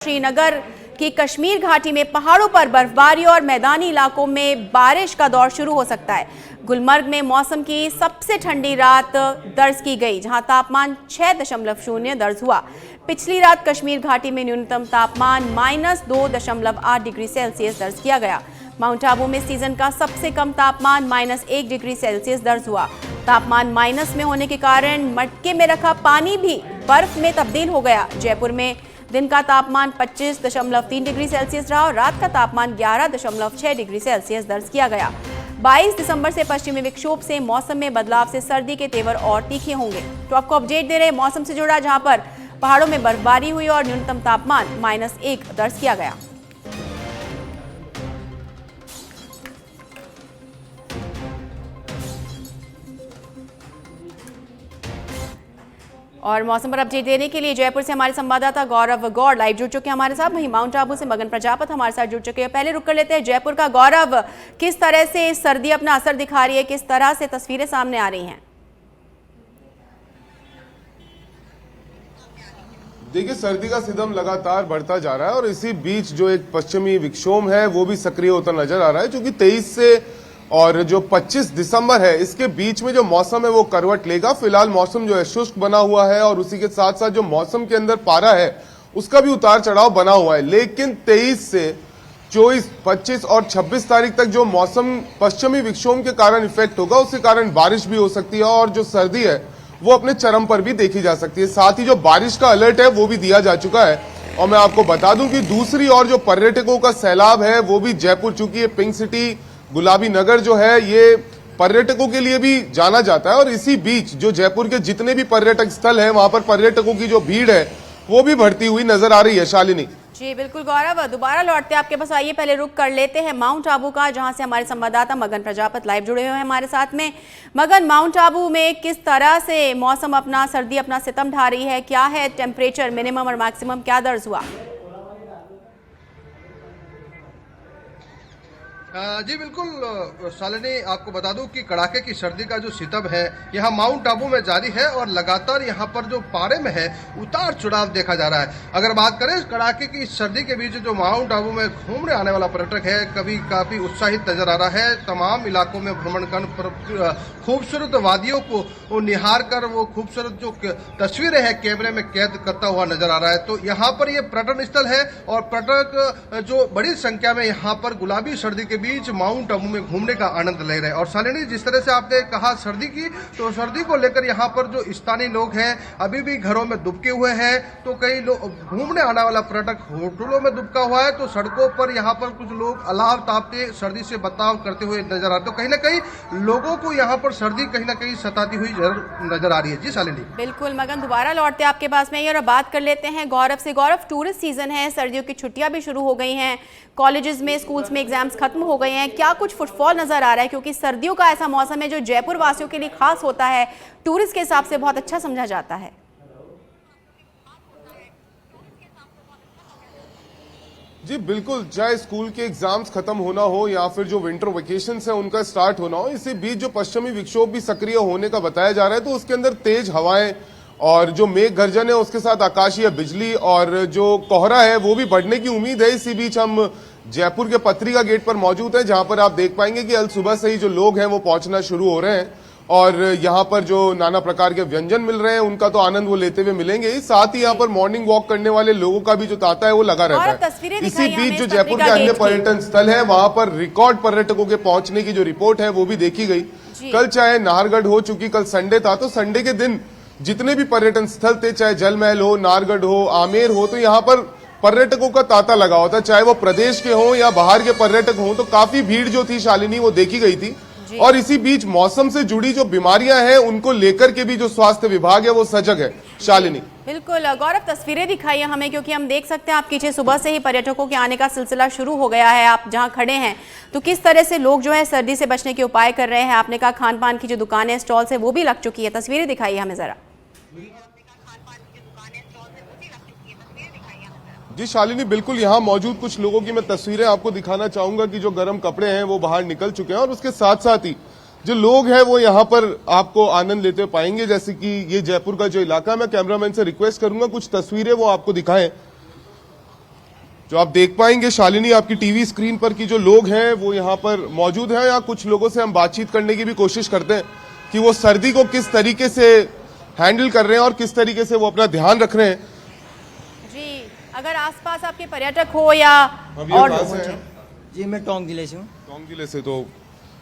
श्रीनगर की कश्मीर घाटी में पहाड़ों पर बर्फबारी और मैदानी इलाकों में बारिश का दौर शुरू हो सकता है। गुलमर्ग में मौसम की सबसे ठंडी रात दर्ज की गई, जहां तापमान 6.0 दर्ज हुआ। पिछली रात कश्मीर घाटी में न्यूनतम तापमान -2.8 डिग्री सेल्सियस दर्ज किया गया। माउंट आबू में सीजन का सबसे कम तापमान -1 डिग्री सेल्सियस दर्ज हुआ। तापमान माइनस में होने के कारण मटके में रखा पानी भी बर्फ में तब्दील हो गया। जयपुर में दिन का तापमान 25.3 डिग्री सेल्सियस रहा और रात का तापमान 11.6 डिग्री सेल्सियस दर्ज किया गया। 22 दिसंबर से पश्चिमी विक्षोभ से मौसम में बदलाव से सर्दी के तेवर और तीखे होंगे। तो आपको अपडेट दे रहे मौसम से जुड़ा, जहां पर पहाड़ों में बर्फबारी हुई और न्यूनतम तापमान -1 दर्ज किया गया। और मौसम पर अपडेट देने के लिए जयपुर से हमारे संवाददाता गौरव गौड़ लाइव जुड़ चुके हैं हमारे साथ। वहीं माउंट आबू से मगन प्रजापत हमारे साथ जुड़ चुके हैं। पहले रुक कर लेते हैं जयपुर का। गौरव, किस तरह से सर्दी अपना असर दिखा रही है, किस तरह से तस्वीरें सामने आ रही हैं? देखिए, सर्दी का सिदम लगातार बढ़ता जा रहा है और इसी बीच जो एक पश्चिमी विक्षोभ है वो भी सक्रिय होता नजर आ रहा है, क्योंकि 23 से और जो 25 दिसंबर है इसके बीच में जो मौसम है वो करवट लेगा। फिलहाल मौसम जो है शुष्क बना हुआ है और उसी के साथ साथ जो मौसम के अंदर पारा है उसका भी उतार चढ़ाव बना हुआ है। लेकिन 23 से 24, 25 और 26 तारीख तक जो मौसम पश्चिमी विक्षोभ के कारण इफेक्ट होगा, उसके कारण बारिश भी हो सकती है और जो सर्दी है वो अपने चरम पर भी देखी जा सकती है। साथ ही जो बारिश का अलर्ट है वो भी दिया जा चुका है। और मैं आपको बता दूं कि दूसरी ओर जो पर्यटकों का सैलाब है वो भी जयपुर, चूंकि ये पिंक सिटी गुलाबी नगर जो है ये पर्यटकों के लिए भी जाना जाता है और इसी बीच जो जयपुर के जितने भी पर्यटक स्थल हैं वहां पर पर्यटकों की जो भीड़ है वो भी बढ़ती हुई नजर आ रही है। शालिनी जी बिल्कुल गौरव, दोबारा लौटते आपके पास। आइए पहले रुक कर लेते हैं माउंट आबू का, जहां से हमारे संवाददाता मगन प्रजापत लाइव जुड़े हुए हैं हमारे साथ में। मगन, माउंट आबू में किस तरह से मौसम अपना सर्दी अपना सितम ढा रही है? क्या है टेम्परेचर, मिनिमम और मैक्सिमम क्या दर्ज हुआ? जी बिल्कुल शालिनी, आपको बता दूं कि कड़ाके की सर्दी का जो सितम है यहाँ माउंट आबू में जारी है और लगातार यहाँ पर जो पारे में है उतार चढ़ाव देखा जा रहा है। अगर बात करें कड़ाके की सर्दी के बीच जो माउंट आबू में घूमने आने वाला पर्यटक है कभी काफी उत्साहित नजर आ रहा है। तमाम इलाकों में भ्रमण कर खूबसूरत वादियों को निहार कर वो खूबसूरत जो तस्वीरें हैं कैमरे में कैद करता हुआ नजर आ रहा है। तो यहाँ पर ये पर्यटन स्थल है और पर्यटक जो बड़ी संख्या में यहाँ पर गुलाबी सर्दी के बीच माउंट आबू में घूमने का आनंद ले रहे हैं। और शालिनी, जिस तरह से आपने कहा सर्दी की, तो सर्दी को लेकर यहाँ पर जो स्थानीय लोग हैं अभी भी घरों में दुबके हुए हैं। तो कई लोग घूमने आने वाला पर्यटक होटलों में दुबका हुआ है, तो सड़कों पर यहाँ पर कुछ लोग अलाव तापते सर्दी से बर्ताव करते हुए नजर आते। तो कहीं ना कहीं लोगों को यहाँ पर सर्दी कहीं ना कहीं सताती हुई नजर आ रही है। जी शालिनी बिल्कुल मगन, दोबारा लौटते आपके पास में और बात कर लेते हैं गौरव से। गौरव, टूरिस्ट सीजन है, सर्दियों की छुट्टियां भी शुरू हो गई हैं, कॉलेजेस में स्कूल्स में एग्जाम्स खत्म हो गए हैं। क्या कुछ फुटफॉल नजर आ रहा है? क्योंकि सर्दियों का ऐसा मौसम है जो जयपुर वासियों के लिए खास होता है, टूरिस्ट के हिसाब से बहुत अच्छा समझा जाता है। जी बिल्कुल, चाहे स्कूल के एग्जाम्स खत्म होना हो या फिर जो विंटर वेकेशंस है उनका स्टार्ट होना हो, इसी बीच जो पश्चिमी विक्षोभ भी सक्रिय होने का बताया जा रहा है। तो उसके अंदर तेज हवाएं और जो मेघ गर्जन है उसके साथ आकाशीय बिजली और जो कोहरा है वो भी बढ़ने की उम्मीद है। इसी बीच हम जयपुर के पत्रिका गेट पर मौजूद हैं, जहां पर आप देख पाएंगे कि अल सुबह से ही जो लोग हैं वो पहुंचना शुरू हो रहे हैं और यहाँ पर जो नाना प्रकार के व्यंजन मिल रहे हैं उनका तो आनंद वो लेते हुए मिलेंगे। साथ ही यहाँ पर मॉर्निंग वॉक करने वाले लोगों का भी जो तांता है वो लगा रहता है। इसी बीच जो जयपुर के अन्य पर्यटन स्थल है वहां पर रिकॉर्ड पर्यटकों के पहुंचने की जो रिपोर्ट है वो भी देखी गई। कल चाहे नाहरगढ़ हो, चूंकि कल संडे था, तो संडे के दिन जितने भी पर्यटन स्थल थे, चाहे जलमहल हो, नाहरगढ़ हो, आमेर हो, तो यहाँ पर पर्यटकों का तांता लगा होता है। चाहे वो प्रदेश के हों या बाहर के पर्यटक हों, तो काफी भीड़ जो थी शालिनी वो देखी गई थी। और इसी बीच मौसम से जुड़ी जो बीमारियां हैं उनको लेकर के भी जो स्वास्थ्य विभाग है वो सजग है। शालिनी बिल्कुल गौरव, तस्वीरें दिखाइए हमें, क्योंकि हम देख सकते हैं आप पीछे सुबह से ही पर्यटकों के आने का सिलसिला शुरू हो गया है। आप जहां खड़े हैं तो किस तरह से लोग जो है सर्दी से बचने के उपाय कर रहे हैं। आपने कहा खान पान की जो दुकानें स्टॉल्स है वो भी लग चुकी है, तस्वीरें दिखाइए हमें जरा। जी शालिनी, बिल्कुल यहाँ मौजूद कुछ लोगों की मैं तस्वीरें आपको दिखाना चाहूंगा कि जो गर्म कपड़े हैं वो बाहर निकल चुके हैं और उसके साथ साथ ही जो लोग हैं वो यहाँ पर आपको आनंद लेते पाएंगे। जैसे कि ये जयपुर का जो इलाका है, मैं कैमरामैन से रिक्वेस्ट करूंगा कुछ तस्वीरें वो आपको दिखाएं। जो आप देख पाएंगे शालिनी आपकी टीवी स्क्रीन पर कि जो लोग हैं वो यहाँ पर मौजूद हैं, या कुछ लोगों से हम बातचीत करने की भी कोशिश करते हैं कि वो सर्दी को किस तरीके से हैंडल कर रहे हैं और किस तरीके से वो अपना ध्यान रख रहे हैं। जी, अगर आसपास आपके पर्यटक हो या और लोग हों। जी मैं टोंक जिले से हूँ। टोंक जिले से, तो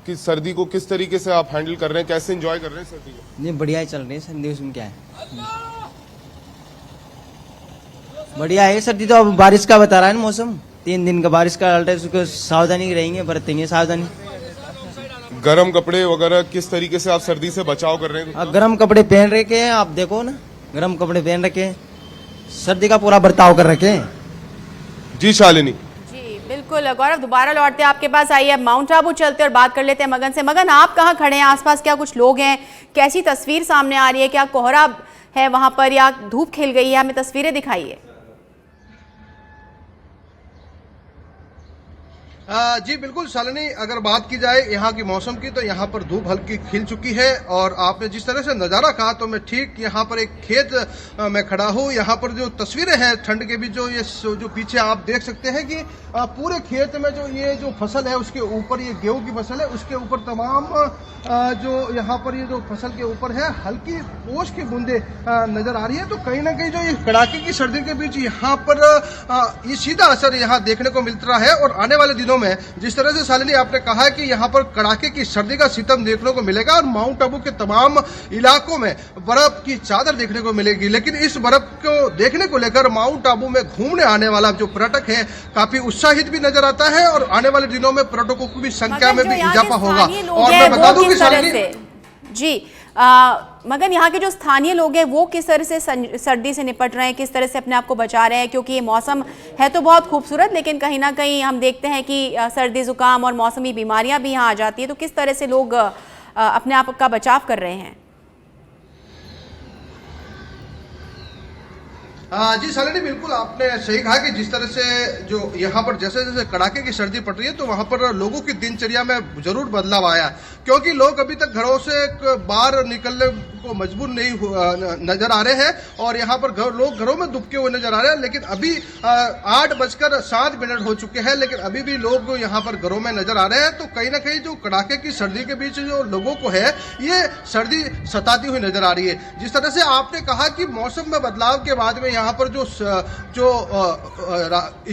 कि सर्दी को किस तरीके से आप हैंडल कर रहे हैं, कैसे एंजॉय कर रहे हैं सर्दी को? नहीं बढ़िया ही चल रही है सर्दी, उसमें क्या है, बढ़िया है सर्दी। तो अब बारिश का बता रहा है ना मौसम, 3 दिन का बारिश का अलर्ट है, उसको सावधानी रहेंगे, बरतेंगे सावधानी। गर्म कपड़े वगैरह किस तरीके से आप सर्दी से बचाव कर रहे हैं? अब गर्म कपड़े पहन रखे हैं, आप देखो ना, गर्म कपड़े पहन रखे हैं, सर्दी का पूरा बर्ताव कर रखे हैं। जी शालिनी। जी बिल्कुल गौरव, दोबारा लौटते हैं आपके पास। आइए अब माउंट आबू चलते और बात कर लेते हैं मगन से। मगन, आप कहाँ खड़े हैं, आसपास क्या कुछ लोग हैं, कैसी तस्वीर सामने आ रही है, क्या कोहरा है वहां पर या धूप खिल गई है, हमें तस्वीरें दिखाइए। जी बिल्कुल शालिनी, अगर बात की जाए यहाँ की मौसम की तो यहाँ पर धूप हल्की खिल चुकी है और आपने जिस तरह से नज़ारा कहा तो मैं ठीक यहाँ पर एक खेत में खड़ा हूँ। यहाँ पर जो तस्वीरें हैं ठंड के बीच, जो पीछे आप देख सकते हैं कि पूरे खेत में जो फसल है उसके ऊपर, ये गेहूं की फसल है, उसके ऊपर तमाम जो यहाँ पर ये जो फसल के ऊपर है हल्की ओस की बूंदे नजर आ रही है। तो कहीं ना कहीं जो ये कड़ाके की सर्दी के बीच यहाँ पर ये सीधा असर यहाँ देखने को मिल रहा है। और आने वाले दिनों में जिस तरह से शालिनी आपने कहा है कि यहाँ पर कड़ाके की सर्दी का सितम देखने को मिलेगा और माउंट आबू के तमाम इलाकों में बर्फ की चादर देखने को मिलेगी, लेकिन इस बर्फ को देखने को लेकर माउंट आबू में घूमने आने वाला जो पर्यटक है काफी उत्साहित भी नजर आता है और आने वाले दिनों में पर्यटकों की भी संख्या में भी इजाफा होगा। और मैं बता दूं कि शालिनी जी मगन, यहाँ के जो स्थानीय लोग हैं वो किस तरह से सर्दी से निपट रहे हैं, किस तरह से अपने आप को बचा रहे हैं, क्योंकि ये मौसम है तो बहुत खूबसूरत, लेकिन कहीं ना कहीं हम देखते हैं कि सर्दी जुकाम और मौसमी बीमारियां भी यहाँ आ जाती है, तो किस तरह से लोग अपने आप का बचाव कर रहे हैं? जी शालिनी, बिल्कुल आपने सही कहा कि जिस तरह से जो यहाँ पर जैसे जैसे कड़ाके की सर्दी पड़ रही है तो वहाँ पर लोगों की दिनचर्या में जरूर बदलाव आया, क्योंकि लोग अभी तक घरों से बाहर निकलने को मजबूर नहीं नजर आ रहे हैं और यहाँ पर लोग घरों में दुबके हुए नजर आ रहे हैं। लेकिन अभी 8:07 हो चुके हैं, लेकिन अभी भी लोग यहाँ पर घरों में नजर आ रहे हैं। तो कहीं ना कहीं जो कड़ाके की सर्दी के बीच जो लोगों को है ये सर्दी सताती हुई नजर आ रही है। जिस तरह से आपने कहा कि मौसम में बदलाव के बाद में यहाँ पर जो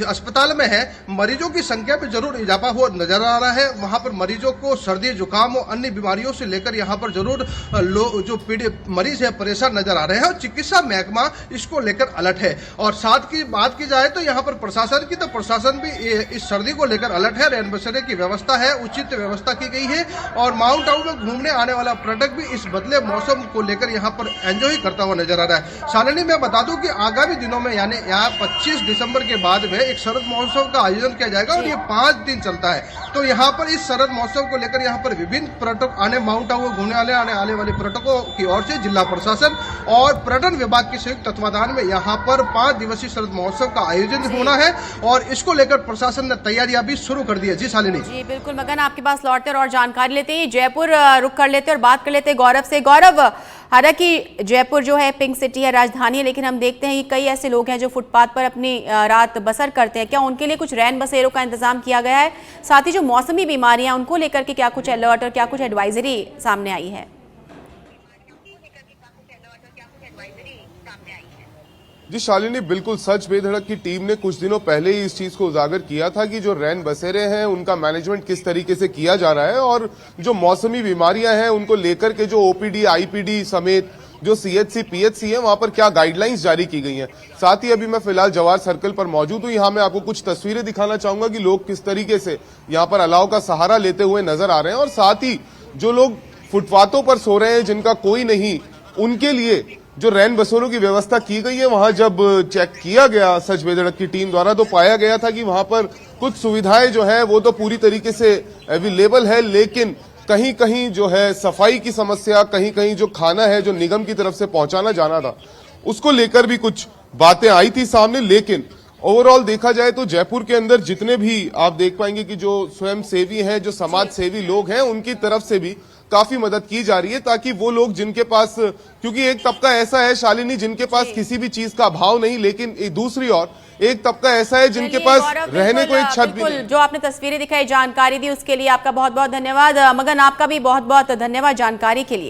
अस्पताल में है मरीजों की संख्या में जरूर इजाफा हुआ नजर आ रहा है। वहां पर मरीजों को सर्दी जुकाम और अन्य बीमारियों से लेकर यहाँ पर जरूर जो मरीज है परेशान नजर आ रहे हैं और चिकित्सा महकमा इसको लेकर अलर्ट है। और साथ की बात की जाए तो यहाँ पर प्रशासन की, तो प्रशासन भी इस सर्दी को लेकर अलर्ट है। रैन बसेरे की व्यवस्था है, उचित व्यवस्था की गई है और माउंट आबू में घूमने आने वाला पर्यटक भी इस बदले मौसम को लेकर यहाँ पर एंजॉय करता हुआ नजर आ रहा है। शालिनी, मैं बता दूं कि आगामी दिनों में यानी यहाँ 25 दिसंबर के बाद में एक शरद महोत्सव का आयोजन किया जाएगा और ये 5 दिन चलता है। तो यहाँ पर इस शरद महोत्सव को लेकर यहाँ पर विभिन्न पर्यटक माउंट आबू घूमने आने वाले पर्यटकों की ओर से जिला प्रशासन और पर्यटन विभाग के संयुक्त तत्वाधान में यहाँ पर 5 दिवसीय शरद महोत्सव का आयोजन होना है और इसको लेकर प्रशासन ने तैयारियां भी शुरू कर दी है। जी शालिनी। जी बिल्कुल मगन, आपके पास लौटते और जानकारी लेते हैं, जयपुर रुक कर लेते और बात कर लेते गौरव से। गौरव, हालांकि जयपुर जो है पिंक सिटी है, राजधानी है, लेकिन हम देखते हैं कि कई ऐसे लोग हैं जो फुटपाथ पर अपनी रात बसर करते हैं। क्या उनके लिए कुछ रैन बसेरों का इंतजाम किया गया है? साथ ही जो मौसमी बीमारियां उनको लेकर के क्या कुछ अलर्ट और क्या कुछ एडवाइजरी सामने आई है? जी शालिनी, बिल्कुल सच बेधड़क की टीम ने कुछ दिनों पहले ही इस चीज को उजागर किया था कि जो रैन बसेरे हैं उनका मैनेजमेंट किस तरीके से किया जा रहा है और जो मौसमी बीमारियां हैं उनको लेकर के जो ओपीडी आईपीडी समेत जो सीएचसी पीएचसी है वहां पर क्या गाइडलाइंस जारी की गई हैं। साथ ही अभी मैं फिलहाल जवाहर सर्कल पर मौजूद हूं, यहां मैं आपको कुछ तस्वीरें दिखाना चाहूंगा कि लोग किस तरीके से यहां पर अलाव का सहारा लेते हुए नजर आ रहे हैं और साथ ही जो लोग फुटपाथों पर सो रहे हैं जिनका कोई नहीं, उनके लिए जो रैन बसेरों की व्यवस्था की गई है। वहां जब चेक किया गया सच बेधड़क की टीम द्वारा तो पाया गया था कि वहां पर कुछ सुविधाएं जो है वो तो पूरी तरीके से अवेलेबल है, लेकिन कहीं कहीं जो है सफाई की समस्या, कहीं कहीं जो खाना है जो निगम की तरफ से पहुंचाना जाना था उसको लेकर भी कुछ बातें आई थी सामने। लेकिन ओवरऑल देखा जाए तो जयपुर के अंदर जितने भी आप देख पाएंगे कि जो स्वयं सेवी हैं, जो समाज सेवी लोग हैं, उनकी तरफ से भी काफी मदद की जा रही है, ताकि वो लोग जिनके पास, क्योंकि एक तबका ऐसा है शालिनी जिनके पास किसी भी चीज का अभाव नहीं, लेकिन दूसरी ओर एक तबका ऐसा है जिनके चलिए पास गौरव, रहने को एक छत भी बिल्कुल, नहीं। जो आपने तस्वीरें दिखाई, जानकारी दी, उसके लिए आपका बहुत बहुत धन्यवाद। मगन, आपका भी बहुत बहुत धन्यवाद जानकारी के लिए।